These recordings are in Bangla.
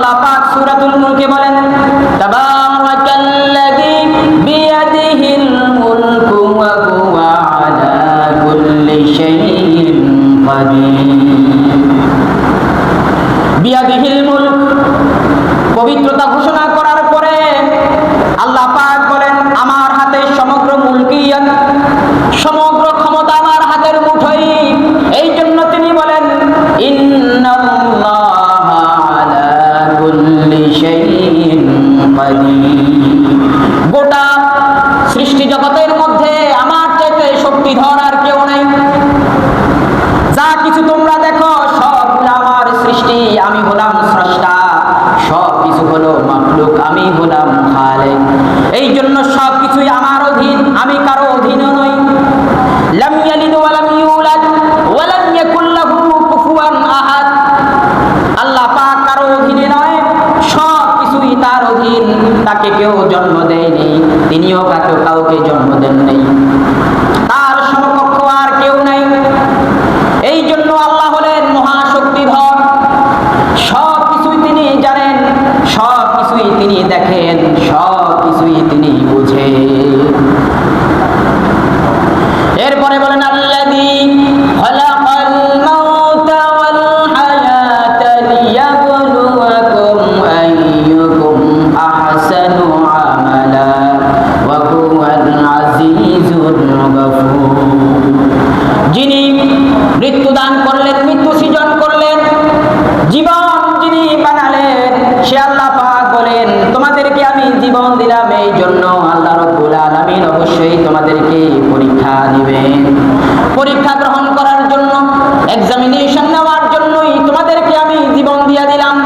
আল্লাহ পাক সূরাতুল মুলকে বলেন, তাবারাকাল্লাযী বিয়াদিহিল মুলকু ওয়া হুয়া আলা কুল্লি শাইইন কাদির। বিয়াদিহিল মুলক, পবিত্রতা ঘোষণা করার পরে আল্লাহ পাক বলেন, আমার হাতে সমগ্র মুলকিয়াত, সমগ্র ক্ষমতা আমার হাতের মুঠোয়। এই জন্য তিনি বলেন, ইন্নাল্লাহা আলা কুল্লি শাইইন কাদির। গোটা সৃষ্টি জগতের মধ্যে আমার চাইতে শক্তিধর আর কেউ নাই। যা কিছু তোমরা দেখো সবগুলো আমার সৃষ্টি, আমি হলাম স্রষ্টা। সব কিছু হলো মাখলুক, আমি হলাম খালিক। এই জন্য সব কিছুই আমার অধীন, আমি কারো অধীনে নই। লাম ইয়ালিদ ওয়া লাম ইউলাদ ওয়া লাম ইয়াকুল লাহু কুফুয়ান আহাদ। আল্লাহ পাক কারো অধীনে নয়, সব কিছুই তার অধীন। তাকে কেউ জন্ম দেয়নি, তিনিও কাউকে জন্ম দেন নাই। তার সমকক্ষ আর কেউ নাই। এই জন্য আল্লাহ হলেন মহাশক্তিধর। সব কিছুই তিনি জানেন, সব কিছুই তিনি দেখেন, সব কিছুই তিনি বুঝেন। এরপরে বলেন, আল্লাযী খালাকাল মাউতা ওয়াল হায়াতা লিয়াবলুয়াকুম আইয়ুকুম আহসানু আমালা ওয়া হুয়াল আজিজুল গফুর। যিনি মৃত্যু দান করলেন, মৃত্যু সৃজন করলেন, জীবন যিনি বানালেন, সে আল্লাহ পাক বলেন, তোমাদেরকে আমি জীবন দিলাম এই জন্য আল্লাহ রাব্বুল আলামিন অবশ্যই তোমাদেরকে পরীক্ষা দিবেন। পরীক্ষা গ্রহণ করার জন্য, এক্সামিনেশন নেওয়ার জন্যই তোমাদেরকে আমি জীবন দিয়ে দিলাম।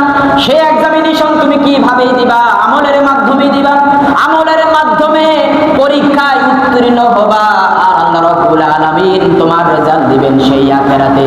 সেই এক্সামিনেশন তুমি কিভাবে দিবা? আমলের মাধ্যমে দিবা। আমলের মাধ্যমে পরীক্ষায় উত্তীর্ণ হবা, আর আল্লাহ রাব্বুল আলামিন তোমার রেজাল্ট দিবেন সেই আখিরাতে।